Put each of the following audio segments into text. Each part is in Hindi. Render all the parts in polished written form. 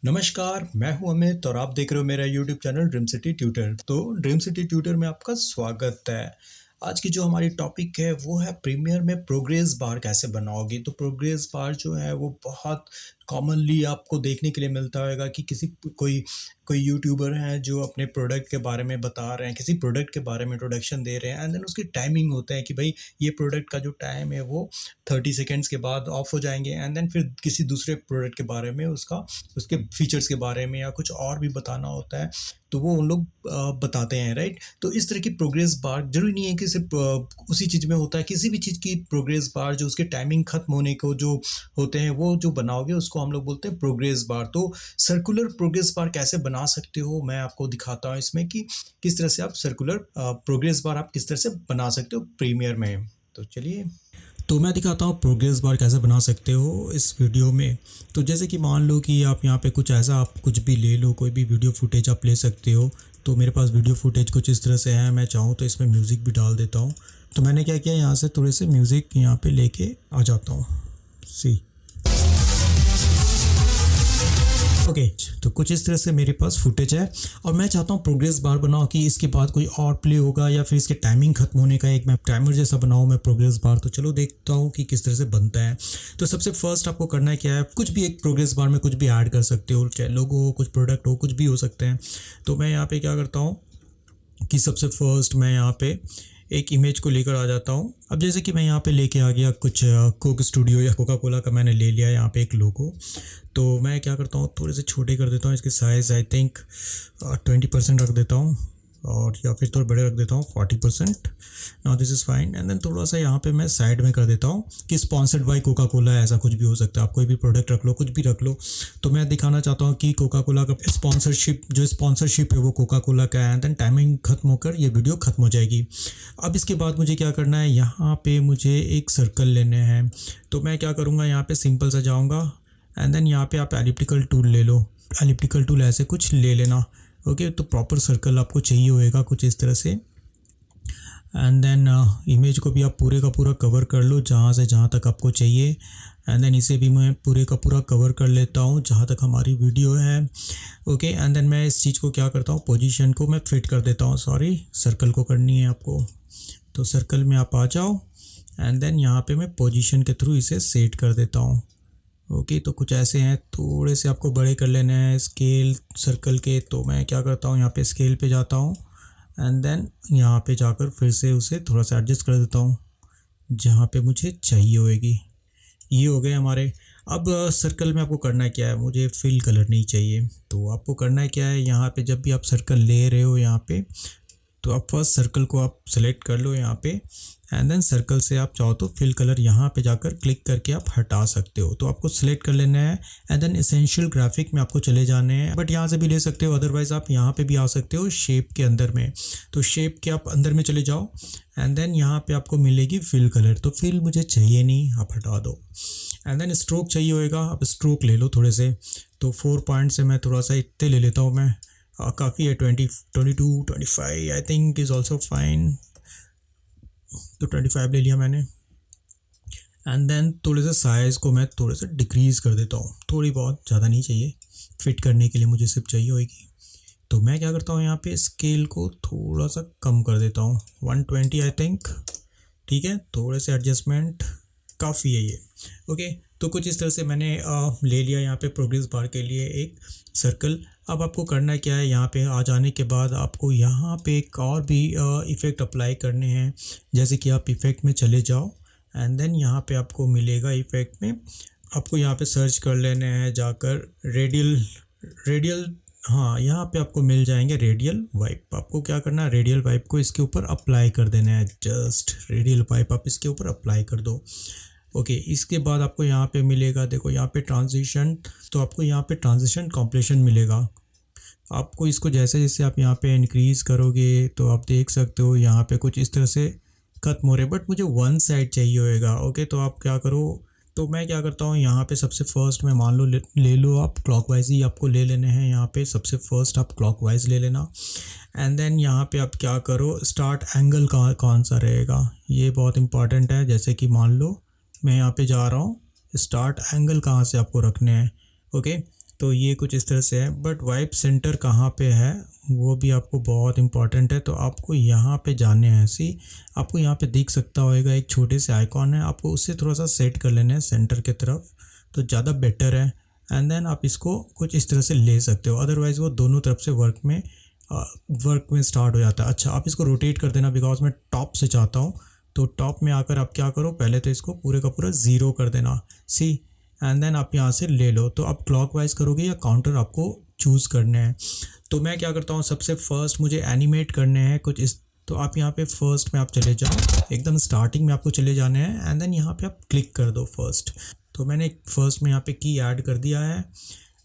नमस्कार, मैं हूं अमित और आप देख रहे हो मेरा YouTube channel dream city tutor. तो ड्रीम सिटी ट्यूटर में आपका स्वागत है। आज की जो हमारी टॉपिक है वो है प्रीमियर में प्रोग्रेस बार कैसे बनाओगे। तो प्रोग्रेस बार जो है वो बहुत कॉमनली आपको देखने के लिए मिलता होगा कि किसी कोई कोई यूट्यूबर हैं जो अपने प्रोडक्ट के बारे में बता रहे हैं, किसी प्रोडक्ट के बारे में इंट्रोडक्शन दे रहे हैं एंड देन उसकी टाइमिंग होता है कि भाई ये प्रोडक्ट का जो टाइम है वो 30 सेकेंड्स के बाद ऑफ हो जाएंगे एंड देन फिर किसी दूसरे प्रोडक्ट के बारे में उसके फीचर्स के बारे में या कुछ और भी बताना होता है तो वो उन लोग बताते हैं, राइट। तो इस तरह की प्रोग्रेस बार जरूरी नहीं है कि सिर्फ उसी चीज़ में होता है। किसी भी चीज़ की प्रोग्रेस बार जो उसके टाइमिंग खत्म होने को जो होते हैं वो जो बनाओगे उसको हम लोग बोलते हैं प्रोग्रेस बार। तो सर्कुलर प्रोग्रेस बार कैसे बना सकते हो मैं आपको दिखाता हूँ इसमें कि किस तरह से आप सर्कुलर प्रोग्रेस बार आप किस तरह से बना सकते हो प्रीमियर में। तो चलिए, तो मैं दिखाता हूँ प्रोग्रेस बार कैसे बना सकते हो इस वीडियो में। तो जैसे कि मान लो कि आप यहाँ पे कुछ ऐसा आप कुछ भी ले लो, कोई भी वीडियो फुटेज आप ले सकते हो। तो मेरे पास वीडियो फुटेज कुछ इस तरह से है, मैं चाहूँ तो इसमें म्यूज़िक भी डाल देता हूँ। तो मैंने क्या किया, यहाँ से थोड़े से म्यूज़िक यहाँ पे लेके आ जाता हूँ। सी ओके तो कुछ इस तरह से मेरे पास फुटेज है और मैं चाहता हूँ प्रोग्रेस बार बनाओ कि इसके बाद कोई और प्ले होगा या फिर इसके टाइमिंग खत्म होने का एक मैं टाइमर जैसा बनाऊँ मैं प्रोग्रेस बार। तो चलो देखता हूँ कि किस तरह से बनता है। तो सबसे फर्स्ट आपको करना है क्या है, कुछ भी एक प्रोग्रेस बार में कुछ भी ऐड कर सकते हो, चाहे लोगो हो, कुछ प्रोडक्ट हो, कुछ भी हो सकते हैं। तो मैं यहाँ पे क्या करता हूँ कि सबसे फर्स्ट मैं यहाँ पे एक इमेज को लेकर आ जाता हूँ। अब जैसे कि मैं यहाँ पे लेके आ गया कुछ कोक स्टूडियो या कोका कोला का मैंने ले लिया यहाँ पे एक लोगो। तो मैं क्या करता हूँ, थोड़े से छोटे कर देता हूँ इसके साइज़, आई थिंक 20% रख देता हूँ और या फिर थोड़े बड़े रख देता हूँ 40%। Now this is fine. And then थोड़ा सा यहाँ पे मैं साइड में कर देता हूँ कि स्पॉन्सर्ड बाय कोका कोला, ऐसा कुछ भी हो सकता है। आप कोई भी प्रोडक्ट रख लो, कुछ भी रख लो। तो मैं दिखाना चाहता हूँ कि कोका कोला का स्पॉन्सरशिप है वो कोका कोला का है। एंड देन टाइमिंग खत्म होकर ये वीडियो खत्म हो जाएगी। अब इसके बाद मुझे क्या करना है, यहाँ पे मुझे एक सर्कल लेने हैं। तो मैं क्या करूँगा, यहाँ पे सिंपल सा जाऊँगा एंड देन यहाँ पे आप एलिप्टिकल टूल ले लो। एलिप्टिकल टूल ऐसे कुछ ले लेना, ओके। तो प्रॉपर सर्कल आपको चाहिए होएगा कुछ इस तरह से। एंड देन इमेज को भी आप पूरे का पूरा कवर कर लो जहाँ से जहाँ तक आपको चाहिए। एंड देन इसे भी मैं पूरे का पूरा कवर कर लेता हूँ जहाँ तक हमारी वीडियो है, ओके। एंड देन मैं इस चीज़ को क्या करता हूँ, पोजीशन को मैं फिट कर देता हूँ। सॉरी, सर्कल को करनी है आपको। तो सर्कल में आप आ जाओ एंड देन यहाँ पे मैं पोजीशन के थ्रू इसे सेट कर देता हूँ, ओके। तो कुछ ऐसे हैं, थोड़े से आपको बड़े कर लेने हैं स्केल सर्कल के। तो मैं क्या करता हूँ, यहाँ पे स्केल पे जाता हूँ एंड देन यहाँ पे जाकर फिर से उसे थोड़ा सा एडजस्ट कर देता हूँ जहाँ पे मुझे चाहिए होएगी। ये हो गए हमारे। अब सर्कल में आपको करना क्या है, मुझे फिल कलर नहीं चाहिए। तो आपको करना है क्या है, यहाँ पे जब भी आप सर्कल ले रहे हो यहाँ पे, तो आप फर्स्ट सर्कल को आप सेलेक्ट कर लो यहाँ पे एंड देन सर्कल से आप चाहो तो फिल कलर यहाँ पे जाकर क्लिक करके आप हटा सकते हो। तो आपको सिलेक्ट कर लेना है एंड देन एसेंशियल ग्राफिक में आपको चले जाने हैं, बट यहाँ से भी ले सकते हो, अदरवाइज़ आप यहाँ पे भी आ सकते हो शेप के अंदर में। तो शेप के आप अंदर में चले जाओ एंड देन यहाँ पे आपको मिलेगी फिल कलर। तो फिल मुझे चाहिए नहीं, आप हटा दो। एंड देन स्ट्रोक चाहिए होएगा, आप स्ट्रोक ले लो थोड़े से। तो 4 पॉइंट से मैं थोड़ा सा इतने ले लेता हूँ मैं, काफ़ी है। 22 25 I think is also fine. तो 25 ले लिया मैंने। एंड देन थोड़े से साइज़ को मैं थोड़े से डिक्रीज़ कर देता हूँ, थोड़ी बहुत, ज़्यादा नहीं चाहिए। फिट करने के लिए मुझे सिर्फ चाहिए होगी। तो मैं क्या करता हूँ, यहाँ पे स्केल को थोड़ा सा कम कर देता हूँ, 120 आई थिंक, ठीक है। थोड़े से एडजस्टमेंट काफ़ी है ये, ओके। तो कुछ इस तरह से मैंने ले लिया यहाँ पे प्रोग्रेस बार के लिए एक सर्कल। अब आपको करना क्या है, यहाँ पे आ जाने के बाद आपको यहाँ पे एक और भी इफ़ेक्ट अप्लाई करने हैं। जैसे कि आप इफ़ेक्ट में चले जाओ एंड देन यहाँ पे आपको मिलेगा इफ़ेक्ट में, आपको यहाँ पे सर्च कर लेने हैं जाकर रेडियल, हाँ यहाँ पे आपको मिल जाएंगे रेडियल वाइप। आपको क्या करना है, रेडियल वाइप को इसके ऊपर अप्लाई कर देना है। जस्ट रेडियल वाइप आप इसके ऊपर अप्लाई कर दो, ओके। इसके बाद आपको यहाँ पे मिलेगा, देखो यहाँ पे ट्रांजिशन। तो आपको यहाँ पे ट्रांजिशन कॉम्प्रेशन मिलेगा। आपको इसको जैसे जैसे आप यहाँ पे इंक्रीज़ करोगे तो आप देख सकते हो यहाँ पे कुछ इस तरह से खत्म हो रहे, बट मुझे वन साइड चाहिए होएगा, ओके। तो आप क्या करो, तो मैं क्या करता हूँ, यहाँ पे सबसे फर्स्ट मैं मान लो ले लो आप क्लॉकवाइज ही आपको ले लेने हैं। यहाँ पे सबसे फर्स्ट आप क्लॉकवाइज ले लेना एंड देन यहाँ पे आप क्या करो, स्टार्ट एंगल कौन सा रहेगा, ये बहुत इंपॉर्टेंट है। जैसे कि मान लो मैं यहाँ पे जा रहा हूँ, स्टार्ट एंगल कहाँ से आपको रखने हैं, ओके। तो ये कुछ इस तरह से है। बट वाइप सेंटर कहाँ पे है वो भी आपको बहुत इंपॉर्टेंट है, तो आपको यहाँ पे जाने हैं। सी आपको यहाँ पे दिख सकता होगा एक छोटे से आइकॉन है, आपको उससे थोड़ा सा सेट कर लेना है सेंटर की तरफ, तो ज़्यादा बेटर है। एंड देन आप इसको कुछ इस तरह से ले सकते हो, अदरवाइज़ वो दोनों तरफ से वर्क में स्टार्ट हो जाता है। अच्छा, आप इसको रोटेट कर देना, बिकॉज मैं टॉप से चाहता हूँ। तो टॉप में आकर आप क्या करो, पहले तो इसको पूरे का पूरा 0 कर देना। सी एंड देन आप यहाँ से ले लो। तो आप क्लॉकवाइज करोगे या काउंटर आपको चूज़ करने हैं। तो मैं क्या करता हूँ, सबसे फर्स्ट मुझे एनिमेट करने हैं कुछ इस, तो आप यहाँ पे फर्स्ट में आप चले जाओ, एकदम स्टार्टिंग में आपको चले जाने हैं। एंड देन यहाँ पे आप क्लिक कर दो फर्स्ट। तो मैंने फर्स्ट में यहाँ पे की ऐड कर दिया है।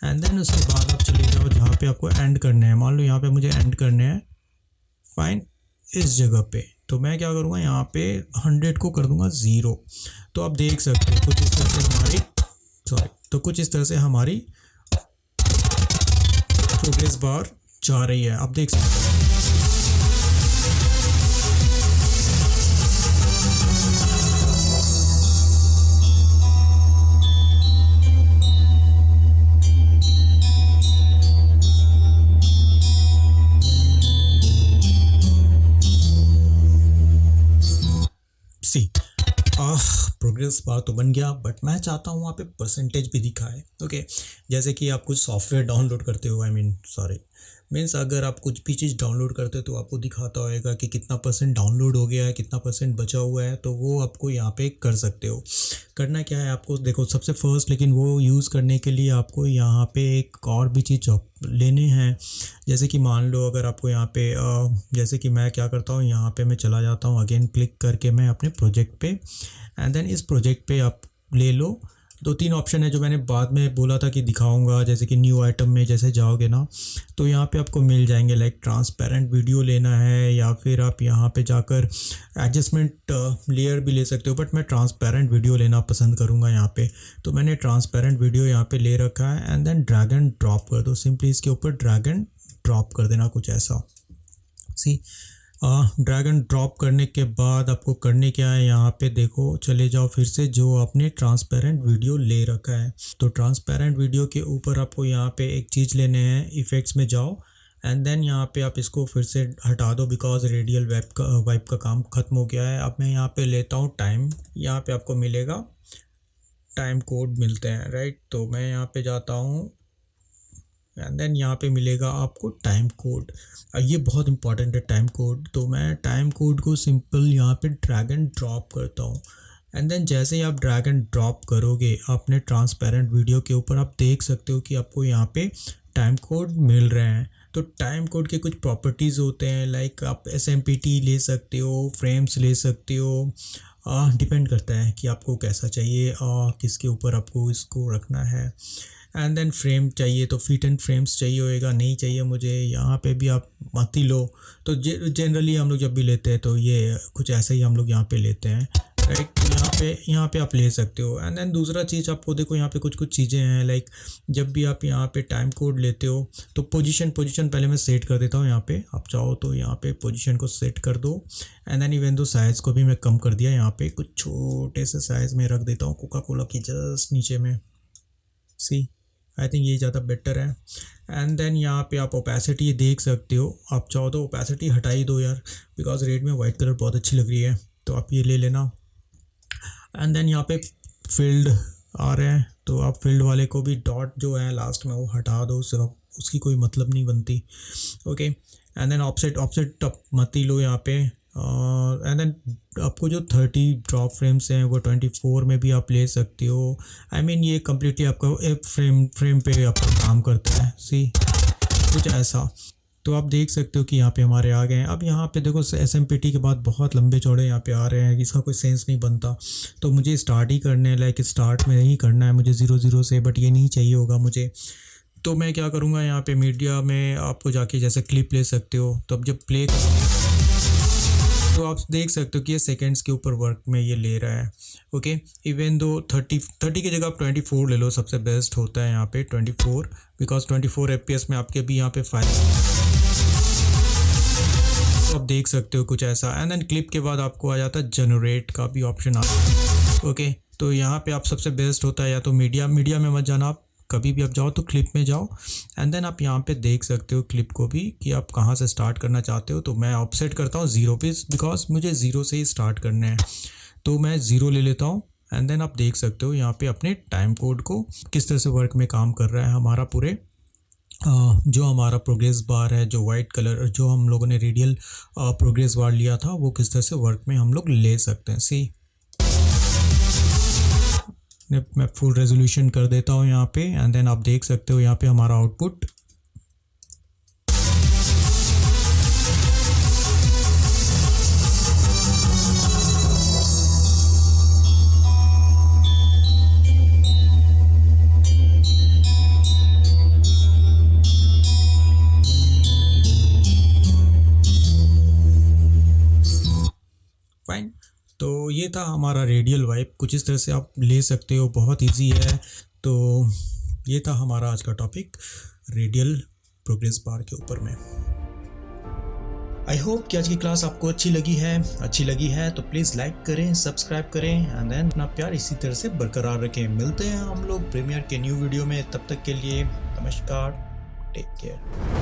एंड देन उसके बाद आप चले जाओ जहाँ पे आपको एंड करने हैं। मान लो यहाँ पे मुझे एंड करने हैं फाइन इस जगह पे, तो मैं क्या करूँगा, यहाँ पे 100 को कर दूँगा 0। तो आप देख सकते हो कुछ इस तरह से हमारी प्रोग्रेस बार जा रही है, आप देख सकते हो। सी प्रोग्रेस बार तो बन गया, बट मैं चाहता हूँ वहाँ पे परसेंटेज भी दिखाए। ओके, जैसे कि आप कुछ सॉफ्टवेयर डाउनलोड करते हो, मीन्स अगर आप कुछ भी चीज़ डाउनलोड करते हो तो आपको दिखाता होगा कि कितना % डाउनलोड हो गया है, कितना % बचा हुआ है। तो वो आपको यहाँ पे कर सकते हो। करना क्या है आपको, देखो सबसे फर्स्ट, लेकिन वो यूज़ करने के लिए आपको यहाँ पे एक और भी चीज़ लेने हैं। जैसे कि मान लो अगर आपको यहाँ पे जैसे कि मैं क्या करता हूँ, यहाँ पे मैं चला जाता हूँ, अगेन क्लिक करके मैं अपने प्रोजेक्ट पे, एंड देन इस प्रोजेक्ट पे आप ले लो। 2-3 ऑप्शन है जो मैंने बाद में बोला था कि दिखाऊंगा, जैसे कि न्यू आइटम में जैसे जाओगे ना, तो यहाँ पे आपको मिल जाएंगे, लाइक ट्रांसपेरेंट वीडियो लेना है, या फिर आप यहाँ पे जाकर एडजस्टमेंट लेयर भी ले सकते हो। बट मैं ट्रांसपेरेंट वीडियो लेना पसंद करूँगा यहाँ पे, तो मैंने ट्रांसपेरेंट वीडियो यहाँ पे ले रखा है। And then drag and drop कर दो, सिंपली इसके ऊपर ड्रैग एंड ड्रॉप कर देना कुछ ऐसा। सी ड्रैग एंड ड्रॉप करने के बाद आपको करने क्या है, यहाँ पे देखो चले जाओ फिर से जो आपने ट्रांसपेरेंट वीडियो ले रखा है। तो ट्रांसपेरेंट वीडियो के ऊपर आपको यहाँ पे एक चीज़ लेने हैं, इफ़ेक्ट्स में जाओ, एंड देन यहाँ पे आप इसको फिर से हटा दो, बिकॉज रेडियल वाइप का काम ख़त्म हो गया है। अब मैं यहाँ पे लेता हूँ टाइम, यहाँ पे आपको मिलेगा टाइम कोड मिलते हैं, राइट। तो मैं यहाँ पे जाता हूँ एंड देन यहाँ पे मिलेगा आपको टाइम कोड। ये बहुत इंपॉर्टेंट है टाइम कोड। तो मैं टाइम कोड को सिंपल यहाँ पे ड्रैग एंड ड्रॉप करता हूँ। एंड देन जैसे ही आप ड्रैग एंड ड्रॉप करोगे अपने ट्रांसपेरेंट वीडियो के ऊपर, आप देख सकते हो कि आपको यहाँ पे टाइम कोड मिल रहे हैं। तो टाइम कोड के कुछ प्रॉपर्टीज़ होते हैं, लाइक आप SMPT ले सकते हो, फ्रेम्स ले सकते हो, डिपेंड करता है कि आपको कैसा चाहिए, किसके ऊपर आपको इसको रखना है। एंड देन फ्रेम चाहिए तो फीट एंड फ्रेम्स चाहिए होएगा, नहीं चाहिए मुझे, यहाँ पे भी आप मत ही लो। तो जनरली हम लोग जब भी लेते हैं तो ये कुछ ऐसे ही हम लोग यहाँ पे लेते हैं, राइट। तो यहाँ पे आप ले सकते हो। एंड देन दूसरा चीज़ आपको देखो, यहाँ पे कुछ चीज़ें हैं, लाइक जब भी आप यहाँ पे टाइम कोड लेते हो तो पोजीशन पहले मैं सेट कर देता हूँ। यहाँ पे आप चाहो तो यहाँ पे पोजीशन को सेट कर दो। एंड देन इवन दो साइज़ को भी मैं कम कर दिया, यहाँ पे कुछ छोटे से साइज़ में रख देता हूँ, कोका कोला की जस्ट नीचे में। सी आई थिंक ये ज़्यादा बेटर है। एंड देन यहाँ पे आप ओपेसिटी देख सकते हो, आप चाहो तो ओपेसिटी हटा ही दो यार, बिकॉज रेड में वाइट कलर बहुत अच्छी लग रही है, तो आप ये ले लेना। एंड देन यहाँ पे फील्ड आ रहे हैं, तो आप फील्ड वाले को भी डॉट जो है लास्ट में वो हटा दो, सिर्फ उसकी कोई मतलब नहीं बनती। ओके, एंड देन ऑफसेट आप मत ही लो यहाँ पे। एंड देन आपको जो 30 ड्रॉप फ्रेम्स हैं वो 24 में भी आप ले सकते हो। ये कम्प्लीटली आपका एक फ्रेम पे आपका काम करता है। सी कुछ ऐसा, तो आप देख सकते हो कि यहाँ पे हमारे आ गए हैं। अब यहाँ पे देखो SMPT के बाद बहुत लंबे चौड़े यहाँ पे आ रहे हैं, इसका कोई सेंस नहीं बनता। तो मुझे स्टार्ट ही करने हैं, लाइक स्टार्ट में ही करना है मुझे 0 से, बट ये नहीं चाहिए होगा मुझे। तो मैं क्या करूँगा, यहाँ पे मीडिया में आपको जाके जैसे क्लिप ले सकते हो, तो अब जब प्ले तो आप देख सकते हो कि ये सेकंड्स के ऊपर वर्क में ये ले रहा है। ओके, इवन दो 30 की जगह आप 24 ले लो, सबसे बेस्ट होता है यहाँ पे 24, बिकॉज 24 FPS में आपके भी यहाँ पे फाइल, तो आप देख सकते हो कुछ ऐसा। एंड देन क्लिप के बाद आपको आ जाता है जनरेट का भी ऑप्शन आता है। ओके, तो यहाँ पे आप सबसे बेस्ट होता है या तो मीडिया में मत जाना, आप कभी भी आप जाओ तो क्लिप में जाओ एंड देन आप यहाँ पे देख सकते हो क्लिप को भी कि आप कहाँ से स्टार्ट करना चाहते हो। तो मैं ऑफसेट करता हूँ 0 पे, बिकॉज मुझे 0 से ही स्टार्ट करना है। तो मैं 0 ले लेता हूँ एंड देन आप देख सकते हो यहाँ पे अपने टाइम कोड को किस तरह से वर्क में काम कर रहा है हमारा पूरे जो हमारा प्रोग्रेस बार है, जो वाइट कलर जो हम लोगों ने रेडियल प्रोग्रेस बार लिया था वो किस तरह से वर्क में हम लोग ले सकते हैं। सी मैं फुल रेजोल्यूशन कर देता हूँ यहाँ पे एंड देन आप देख सकते हो यहाँ पे हमारा आउटपुट फाइन। तो ये था हमारा रेडियल वाइप, कुछ इस तरह से आप ले सकते हो, बहुत इजी है। तो ये था हमारा आज का टॉपिक रेडियल प्रोग्रेस बार के ऊपर में। आई होप कि आज की क्लास आपको अच्छी लगी है तो प्लीज़ लाइक करें, सब्सक्राइब करें एंड देन अपना प्यार इसी तरह से बरकरार रखें। मिलते हैं हम लोग प्रीमियर के न्यू वीडियो में, तब तक के लिए नमस्कार, टेक केयर।